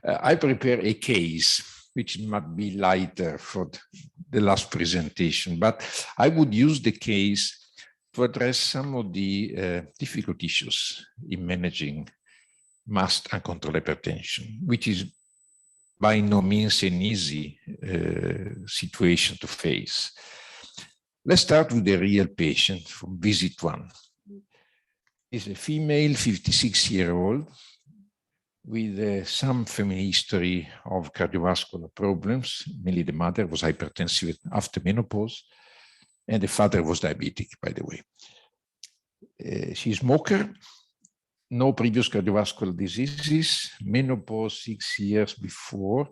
I prepare a case which might be lighter for the last presentation, but I would use the case to address some of the difficult issues in managing masked uncontrolled hypertension, which is by no means an easy situation to face. Let's start with the real patient from visit 1. It's a female, 56-year-old, with some family history of cardiovascular problems. Mainly the mother was hypertensive after menopause, and the father was diabetic, by the way. She's a smoker, no previous cardiovascular diseases, menopause 6 years before,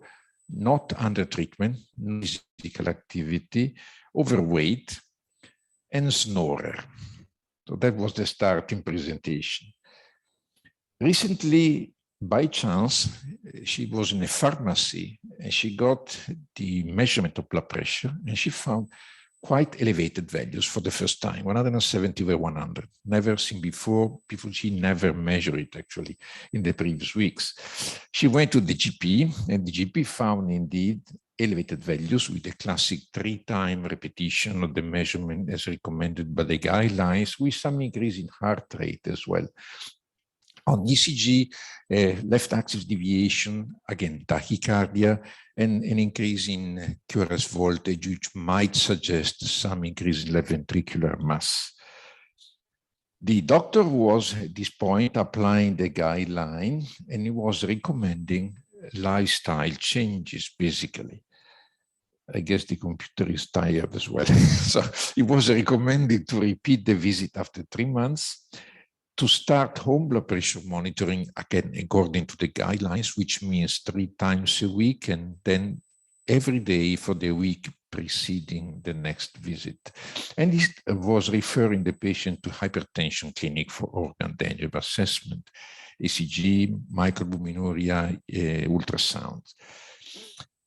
not under treatment, no physical activity, overweight, and snorer. So that was the starting presentation. Recently, by chance, she was in a pharmacy and she got the measurement of blood pressure and she found quite elevated values for the first time, 170 over 100, never seen before. She never measured it actually in the previous weeks. She went to the GP and the GP found indeed elevated values with a classic 3-time repetition of the measurement as recommended by the guidelines, with some increase in heart rate as well. On ECG, left axis deviation, again, tachycardia, and an increase in QRS voltage, which might suggest some increase in left ventricular mass. The doctor was, at this point, applying the guideline, and he was recommending lifestyle changes, basically. I guess the computer is tired as well. So he was recommended to repeat the visit after 3 months, to start home blood pressure monitoring, again, according to the guidelines, which means 3 times a week, and then every day for the week preceding the next visit. And this was referring the patient to hypertension clinic for organ danger assessment, ECG, microalbuminuria, ultrasound.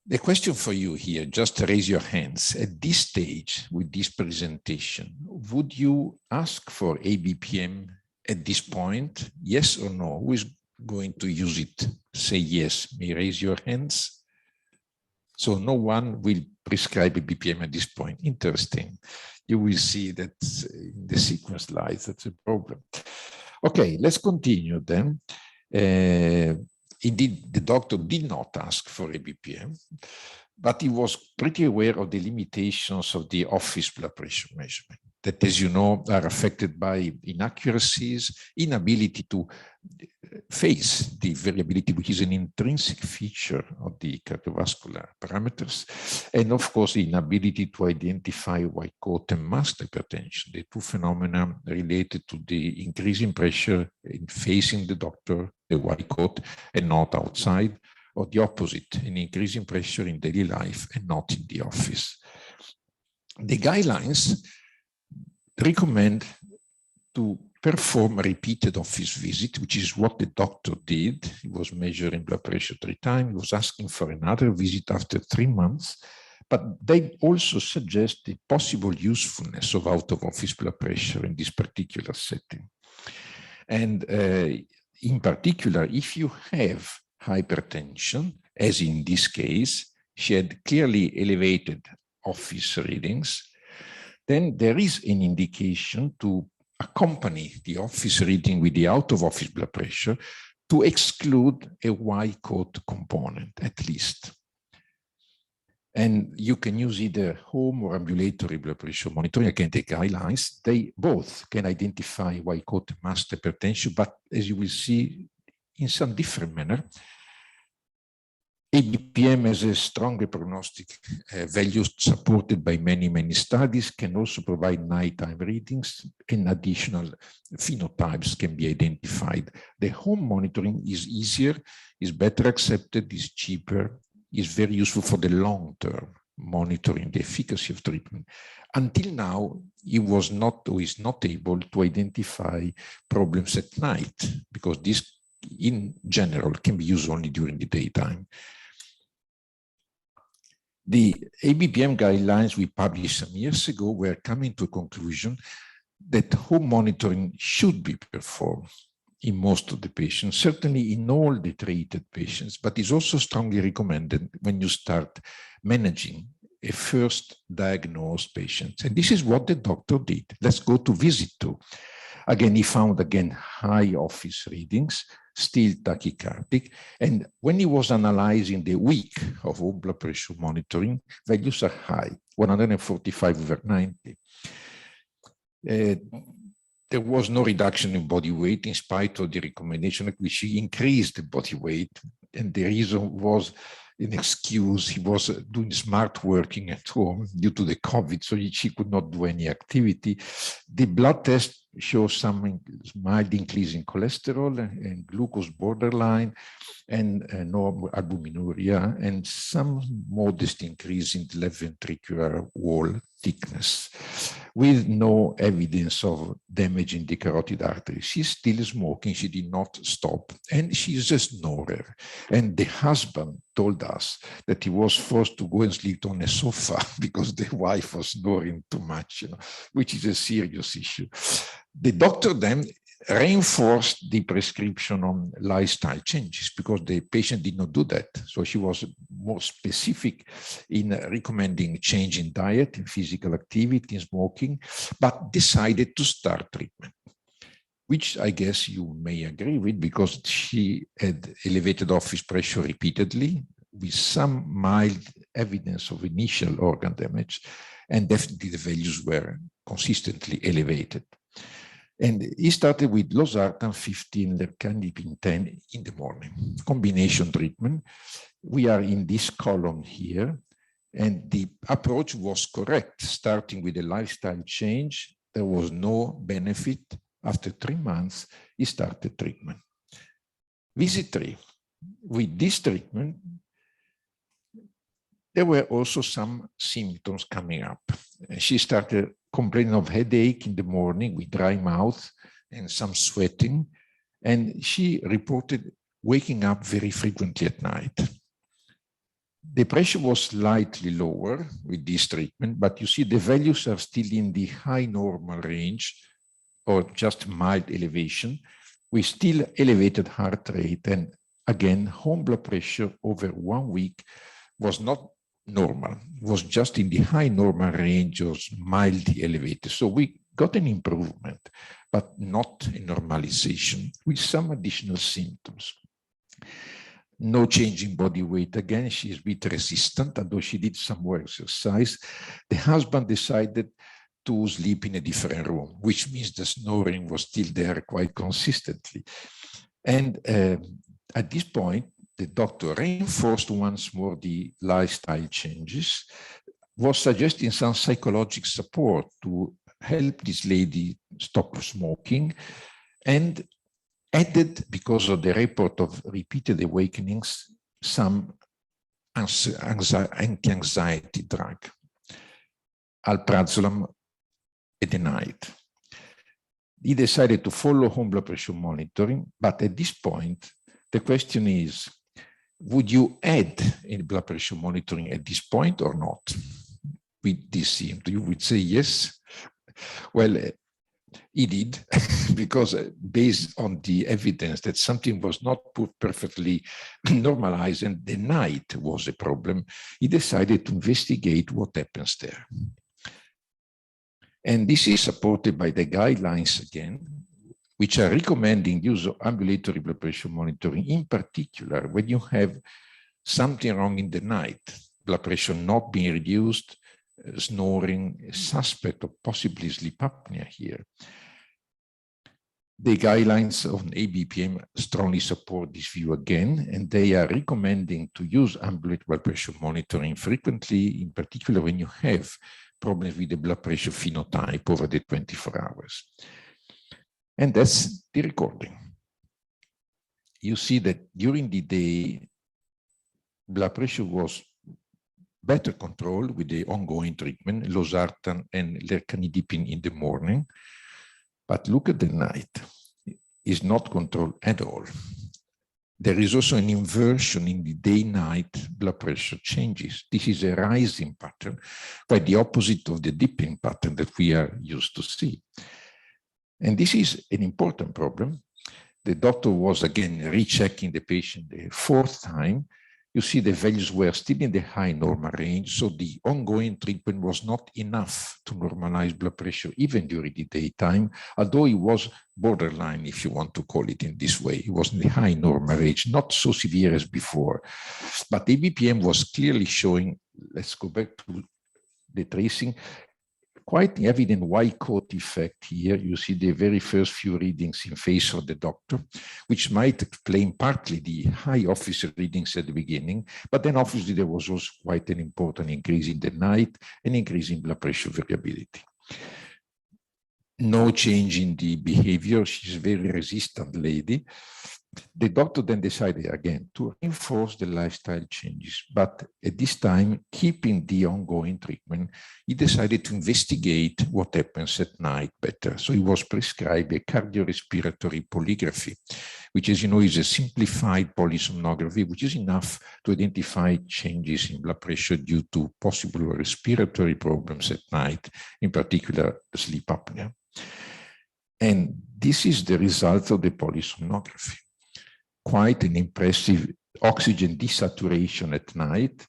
The question for you here, just raise your hands. At this stage, with this presentation, would you ask for ABPM at this point? Yes or no? Who is going to use it? Say yes. May you raise your hands? So no one will prescribe a BPM at this point. Interesting. You will see that in the sequence slides, that's a problem. Okay, let's continue then. Indeed, the doctor did not ask for a BPM, but he was pretty aware of the limitations of the office blood pressure measurement that, as you know, are affected by inaccuracies, inability to face the variability, which is an intrinsic feature of the cardiovascular parameters, and of course, the inability to identify white coat and masked hypertension, the two phenomena related to the increasing pressure in facing the doctor, the white coat, and not outside, or the opposite, an increasing pressure in daily life and not in the office. The guidelines recommend to perform a repeated office visit, which is what the doctor did. He was measuring blood pressure 3 times. He was asking for another visit after 3 months. But they also suggest the possible usefulness of out-of-office blood pressure in this particular setting. And in particular, if you have hypertension, as in this case, she had clearly elevated office readings, then there is an indication to accompany the office reading with the out-of-office blood pressure to exclude a white coat component, at least. And you can use either home or ambulatory blood pressure monitoring. Again, the guidelines, they both can identify white coat and masked hypertension, but as you will see, in some different manner. ABPM has a stronger prognostic value supported by many studies, can also provide nighttime readings, and additional phenotypes can be identified. The home monitoring is easier, is better accepted, is cheaper, is very useful for the long-term monitoring the efficacy of treatment. Until now, he was not or is not able to identify problems at night, because this in general can be used only during the daytime. The ABPM guidelines we published some years ago were coming to a conclusion that home monitoring should be performed in most of the patients, certainly in all the treated patients, but is also strongly recommended when you start managing a first diagnosed patient. And this is what the doctor did. Let's go to visit 2. Again, he found high office readings, still tachycardic. And when he was analyzing the week of home blood pressure monitoring, values are high, 145/90. There was no reduction in body weight in spite of the recommendation at which he increased the body weight. And the reason was an excuse. He was doing smart working at home due to the COVID, so she could not do any activity. The blood test shows some mild increase in cholesterol and glucose borderline and no albuminuria and some modest increase in the left ventricular wall thickness with no evidence of damage in the carotid artery. She's still smoking. She did not stop and she's a snorer. And the husband told us that he was forced to go and sleep on a sofa because the wife was snoring too much, which is a serious issue. The doctor then reinforced the prescription on lifestyle changes because the patient did not do that. So she was more specific in recommending change in diet, in physical activity, in smoking, but decided to start treatment, which I guess you may agree with because she had elevated office pressure repeatedly with some mild evidence of initial organ damage, and definitely the values were consistently elevated. And he started with losartan 15, lercanidipine 10 in the morning, combination treatment. We are in this column here, and the approach was correct, starting with a lifestyle change. There was no benefit. After 3 months, he started treatment. Visit 3, with this treatment, there were also some symptoms coming up. She started complaining of headache in the morning with dry mouth and some sweating. And she reported waking up very frequently at night. The pressure was slightly lower with this treatment, but you see the values are still in the high normal range or just mild elevation with still elevated heart rate. And again, home blood pressure over 1 week was not normal, was just in the high normal range or mildly elevated. So we got an improvement, but not a normalization with some additional symptoms. No change in body weight. Again, she's a bit resistant, although she did some more exercise. The husband decided to sleep in a different room, which means the snoring was still there quite consistently. And at this point, the doctor reinforced once more the lifestyle changes, was suggesting some psychological support to help this lady stop smoking, and added, because of the report of repeated awakenings, some anti-anxiety drug, alprazolam at the night. He decided to follow home blood pressure monitoring, but at this point, the question is, would you add in blood pressure monitoring at this point or not? With this symptom, you would say yes. Well, he did, because based on the evidence that something was not perfectly normalized and the night was a problem, he decided to investigate what happens there. And this is supported by the guidelines again, which are recommending use of ambulatory blood pressure monitoring, in particular when you have something wrong in the night, blood pressure not being reduced, snoring, a suspect of possibly sleep apnea here. The guidelines on ABPM strongly support this view again, and they are recommending to use ambulatory blood pressure monitoring frequently, in particular when you have problems with the blood pressure phenotype over the 24 hours. And that's the recording. You see that during the day, blood pressure was better controlled with the ongoing treatment, losartan and lercanidipine in the morning. But look at the night, it's not controlled at all. There is also an inversion in the day-night blood pressure changes. This is a rising pattern, quite the opposite of the dipping pattern that we are used to see. And this is an important problem the doctor was again rechecking the patient the fourth time. You see the values were still in the high normal range, so the ongoing treatment was not enough to normalize blood pressure even during the daytime, although it was borderline, if you want to call it in this way. It was in the high normal range, not so severe as before. But the BPM was clearly showing, let's go back to the tracing, quite evident Y-coat effect here. You see the very first few readings in face of the doctor, which might explain partly the high office readings at the beginning, but then obviously there was also quite an important increase in the night and increase in blood pressure variability. No change in the behavior. She's a very resistant lady. The doctor then decided again to reinforce the lifestyle changes, but at this time, keeping the ongoing treatment, he decided to investigate what happens at night better. So he was prescribed a cardiorespiratory polygraphy, which, as you know, is a simplified polysomnography, which is enough to identify changes in blood pressure due to possible respiratory problems at night, in particular sleep apnea. And this is the result of the polysomnography. Quite an impressive oxygen desaturation at night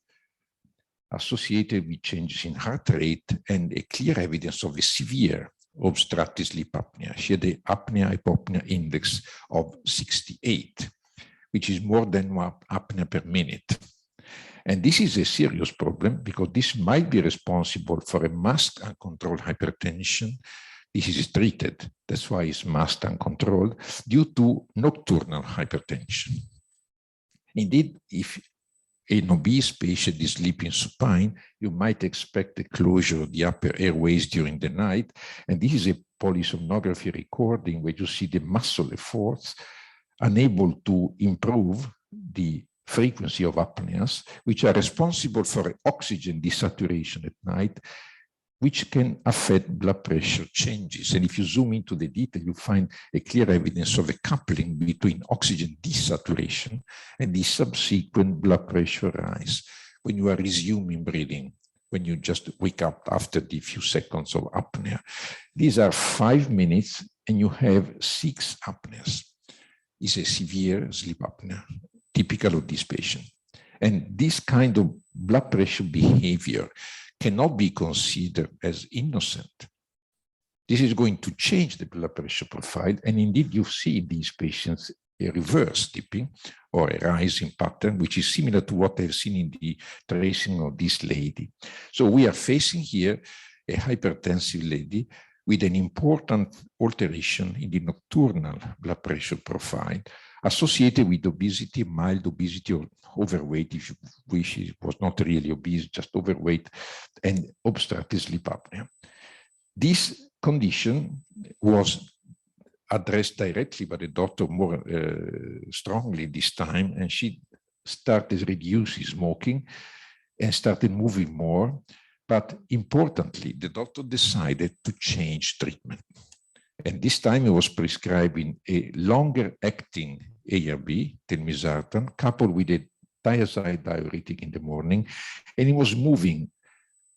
associated with changes in heart rate and a clear evidence of a severe obstructive sleep apnea. She had the apnea-hypopnea index of 68, which is more than one apnea per minute. And this is a serious problem because this might be responsible for a masked uncontrolled hypertension. This is treated, that's why it's masked uncontrolled, due to nocturnal hypertension. Indeed, if an obese patient is sleeping supine, you might expect the closure of the upper airways during the night. And this is a polysomnography recording where you see the muscle efforts unable to improve the frequency of apneas, which are responsible for oxygen desaturation at night, which can affect blood pressure changes. And if you zoom into the detail, you find a clear evidence of a coupling between oxygen desaturation and the subsequent blood pressure rise when you are resuming breathing, when you just wake up after the few seconds of apnea. These are 5 minutes and you have 6 apneas. It's a severe sleep apnea, typical of this patient. And this kind of blood pressure behavior cannot be considered as innocent. This is going to change the blood pressure profile, and indeed you see in these patients a reverse dipping or a rising pattern, which is similar to what I've seen in the tracing of this lady. So we are facing here a hypertensive lady with an important alteration in the nocturnal blood pressure profile associated with obesity, mild obesity or overweight, if you wish. It was not really obese, just overweight, and obstructive sleep apnea. This condition was addressed directly by the doctor more strongly this time, and she started reducing smoking and started moving more. But importantly, the doctor decided to change treatment. And this time he was prescribing a longer-acting ARB, telmisartan, coupled with a thiazide diuretic in the morning, and he was moving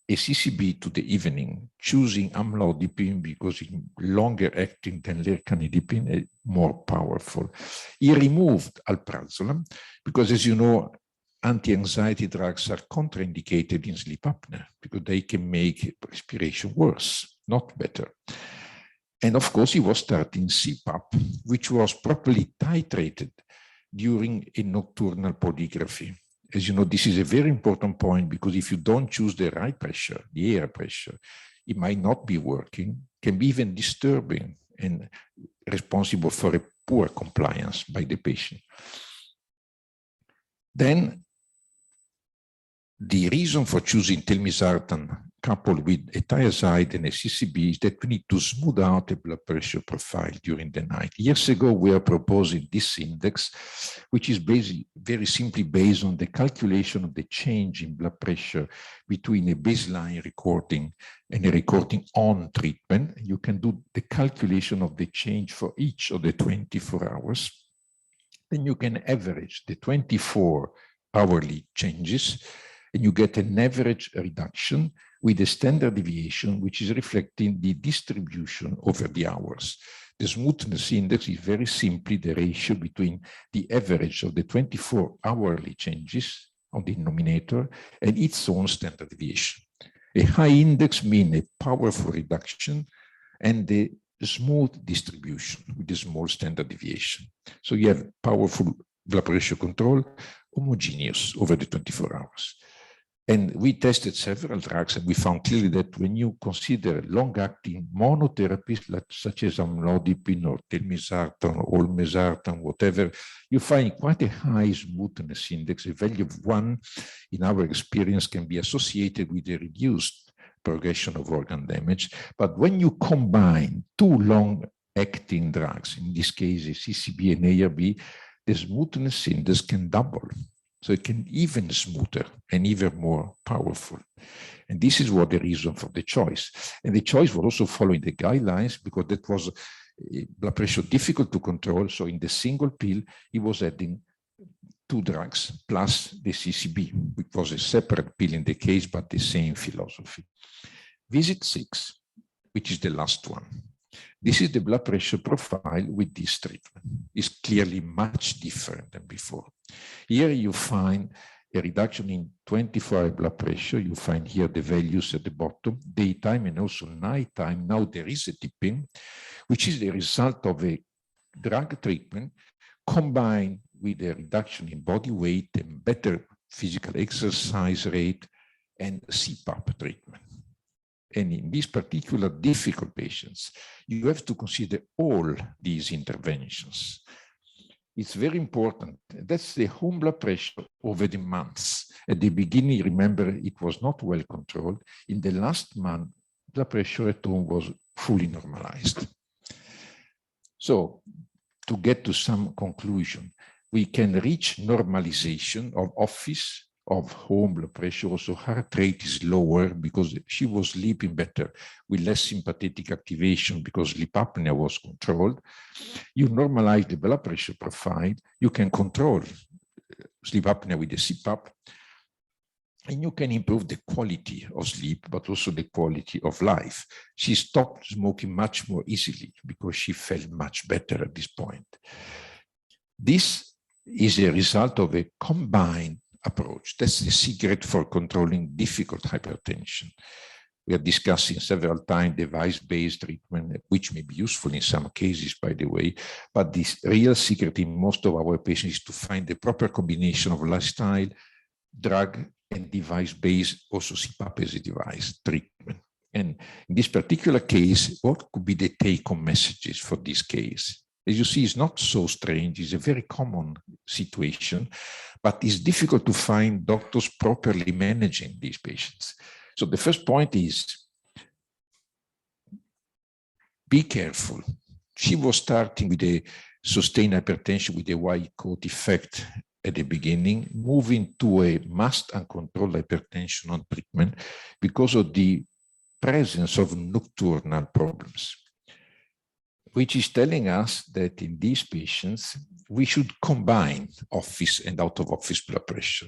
a CCB to the evening, choosing amlodipine because it's longer acting than lercanidipine, and more powerful. He removed alprazolam because, as you know, anti-anxiety drugs are contraindicated in sleep apnea because they can make respiration worse, not better. And of course, he was starting CPAP, which was properly titrated during a nocturnal polygraphy. As you know, this is a very important point because if you don't choose the right pressure, the air pressure, it might not be working, can be even disturbing and responsible for a poor compliance by the patient. Then the reason for choosing telmisartan coupled with a thiazide and a CCB is that we need to smooth out the blood pressure profile during the night. Years ago, we are proposing this index, which is very simply based on the calculation of the change in blood pressure between a baseline recording and a recording on treatment. You can do the calculation of the change for each of the 24 hours. Then you can average the 24 hourly changes, and you get an average reduction with a standard deviation, which is reflecting the distribution over the hours. The smoothness index is very simply the ratio between the average of the 24-hourly changes on the denominator and its own standard deviation. A high index means a powerful reduction and the smooth distribution with a small standard deviation. So you have powerful blood pressure control, homogeneous over the 24 hours. And we tested several drugs, and we found clearly that when you consider long-acting monotherapies, such as amlodipine or telmisartan or olmesartan, whatever, you find quite a high smoothness index. A value of 1, in our experience, can be associated with a reduced progression of organ damage. But when you combine two long-acting drugs, in this case, a CCB and ARB, the smoothness index can double. So it can even smoother and even more powerful. And this is what the reason for the choice. And the choice was also following the guidelines because that was blood pressure difficult to control. So in the single pill, he was adding 2 drugs plus the CCB, which was a separate pill in the case, but the same philosophy. Visit 6, which is the last one. This is the blood pressure profile with this treatment. It's clearly much different than before. Here you find a reduction in 24-hour blood pressure. You find here the values at the bottom, daytime and also nighttime. Now there is a tipping, which is the result of a drug treatment combined with a reduction in body weight and better physical exercise rate and CPAP treatment. And in these particular difficult patients, you have to consider all these interventions. It's very important. That's the home blood pressure over the months. At the beginning, remember, it was not well controlled. In the last month, blood pressure at home was fully normalized. So to get to some conclusion, we can reach normalization of office, of home blood pressure. Also heart rate is lower because she was sleeping better with less sympathetic activation because sleep apnea was controlled. You normalize the blood pressure profile. You can control sleep apnea with the CPAP. And you can improve the quality of sleep, but also the quality of life. She stopped smoking much more easily because she felt much better at this point. This is a result of a combined approach. That's the secret for controlling difficult hypertension. We are discussing several times device-based treatment, which may be useful in some cases, by the way, but the real secret in most of our patients is to find the proper combination of lifestyle, drug, and device-based, also CPAP as a device treatment. And in this particular case, what could be the take-home messages for this case? As you see, it's not so strange. It's a very common situation, but it's difficult to find doctors properly managing these patients. So the first point is, be careful. She was starting with a sustained hypertension with a white coat effect at the beginning, moving to a mast uncontrolled hypertension on treatment because of the presence of nocturnal problems, which is telling us that in these patients, we should combine office and out-of-office blood pressure.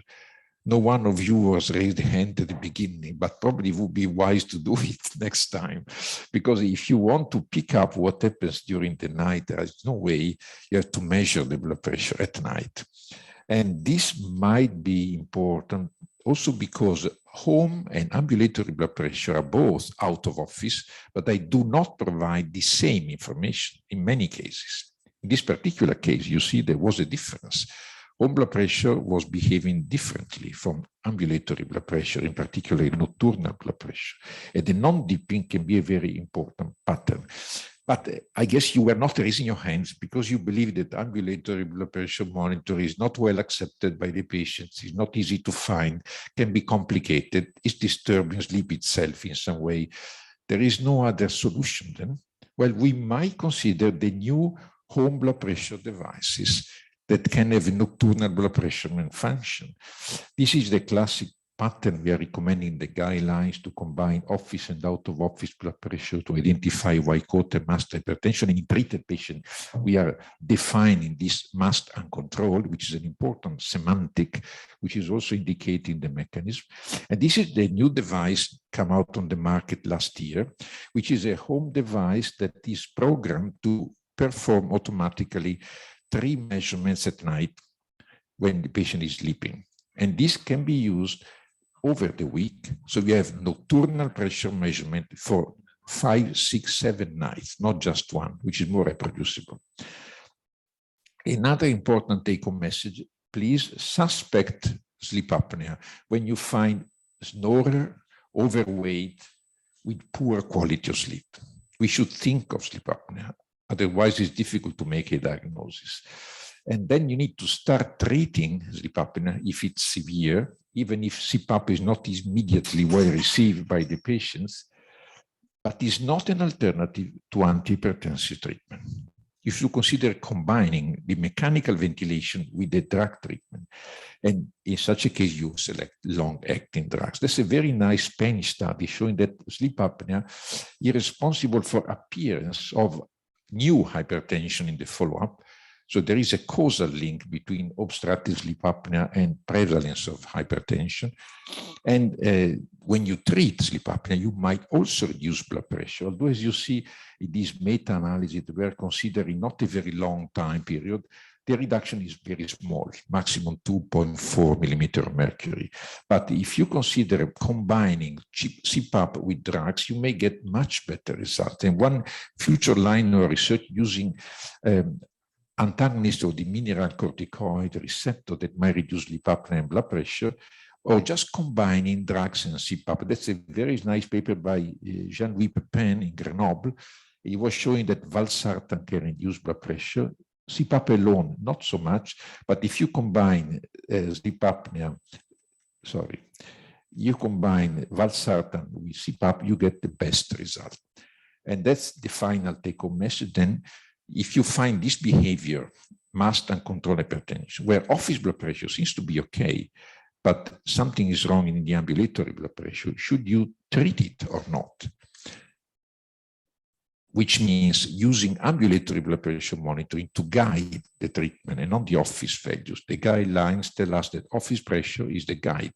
No one of you was raised a hand at the beginning, but probably would be wise to do it next time. Because if you want to pick up what happens during the night, there is no way you have to measure the blood pressure at night. And this might be important also because home and ambulatory blood pressure are both out of office, but they do not provide the same information in many cases. In this particular case, you see there was a difference. Home blood pressure was behaving differently from ambulatory blood pressure, in particular nocturnal blood pressure. And the non-dipping can be a very important pattern. But I guess you were not raising your hands because you believe that ambulatory blood pressure monitoring is not well accepted by the patients, is not easy to find, can be complicated, is disturbing sleep itself in some way. There is no other solution then. Well, we might consider the new home blood pressure devices that can have nocturnal blood pressure and function. This is the classic pattern we are recommending the guidelines to combine office and out-of-office blood pressure to identify white coat and mast hypertension. In treated patients, we are defining this mast uncontrolled, which is an important semantic, which is also indicating the mechanism. And this is the new device come out on the market last year, which is a home device that is programmed to perform automatically 3 measurements at night when the patient is sleeping. And this can be used over the week. So we have nocturnal pressure measurement for 5, 6, 7 nights, not just one, which is more reproducible. Another important take-home message, please suspect sleep apnea when you find snorer, overweight, with poor quality of sleep. We should think of sleep apnea. Otherwise, it's difficult to make a diagnosis. And then you need to start treating sleep apnea if it's severe, even if CPAP is not immediately well received by the patients, but is not an alternative to antihypertensive treatment. You should consider combining the mechanical ventilation with the drug treatment. And in such a case, you select long-acting drugs. There's a very nice Spanish study showing that sleep apnea is responsible for appearance of new hypertension in the follow-up. So there is a causal link between obstructive sleep apnea and prevalence of hypertension. And when you treat sleep apnea, you might also reduce blood pressure. Although, as you see in this meta-analysis that we're considering not a very long time period, the reduction is very small, maximum 2.4 millimeter of mercury. But if you consider combining CPAP with drugs, you may get much better results. And one future line of research using antagonist of the mineralocorticoid receptor that might reduce sleep apnea and blood pressure, or just combining drugs and CPAP. That's a very nice paper by Jean-Louis Pepin in Grenoble. He was showing that valsartan can reduce blood pressure. CPAP alone, not so much, but if you combine sleep apnea, you combine valsartan with CPAP, you get the best result. And that's the final take-home message. Then, if you find this behavior, masked uncontrolled hypertension, where office blood pressure seems to be okay, but something is wrong in the ambulatory blood pressure, should you treat it or not? Which means using ambulatory blood pressure monitoring to guide the treatment and not the office values. The guidelines tell us that office pressure is the guide.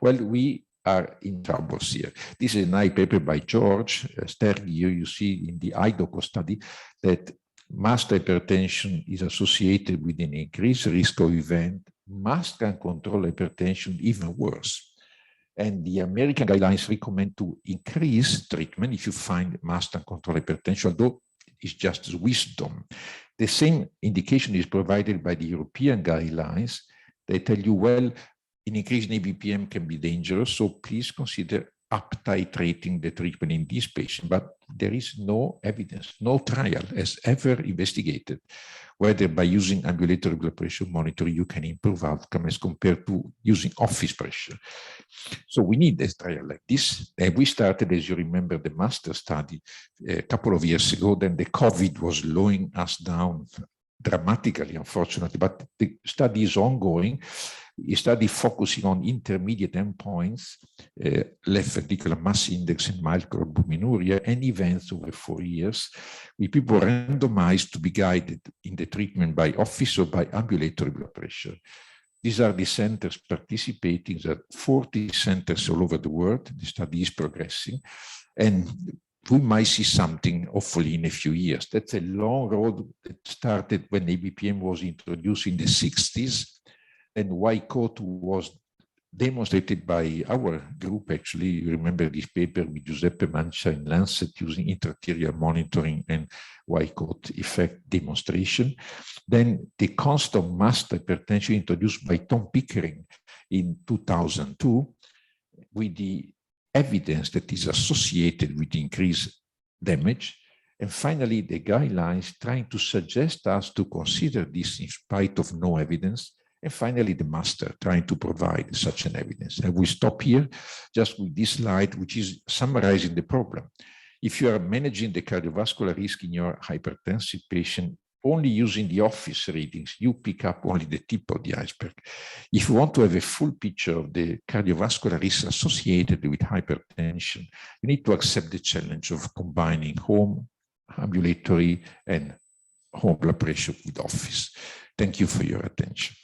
Well, we are in trouble here. This is a nice paper by George Stergiou. You see in the IDOCO study that masked hypertension is associated with an increased risk of event, masked uncontrolled hypertension even worse. And the American guidelines recommend to increase treatment if you find masked uncontrolled hypertension, although it's just wisdom. The same indication is provided by the European guidelines. They tell you, well, an increase in ABPM can be dangerous, so please consider up-titrating the treatment in this patient. But there is no evidence, no trial has ever investigated whether by using ambulatory blood pressure monitoring you can improve outcome as compared to using office pressure. So we need a trial like this. And we started, as you remember, the master study a couple of years ago. Then the COVID was slowing us down dramatically, unfortunately, but the study is ongoing. A study focusing on intermediate endpoints, left ventricular mass index and microalbuminuria, and events over 4 years, with people randomized to be guided in the treatment by office or by ambulatory blood pressure. These are the centers participating. There are 40 centers all over the world. The study is progressing, and we might see something hopefully in a few years. That's a long road that started when ABPM was introduced in the 60s. And YCOT was demonstrated by our group, actually. You remember this paper with Giuseppe Mancia in Lancet using intra-arterial monitoring and YCOT effect demonstration. Then the concept of masked hypertension introduced by Tom Pickering in 2002 with the evidence that is associated with increased damage. And finally, the guidelines trying to suggest us to consider this in spite of no evidence. And finally, the master trying to provide such an evidence. And we stop here just with this slide, which is summarizing the problem. If you are managing the cardiovascular risk in your hypertensive patient, only using the office readings, you pick up only the tip of the iceberg. If you want to have a full picture of the cardiovascular risk associated with hypertension, you need to accept the challenge of combining home, ambulatory, and home blood pressure with office. Thank you for your attention.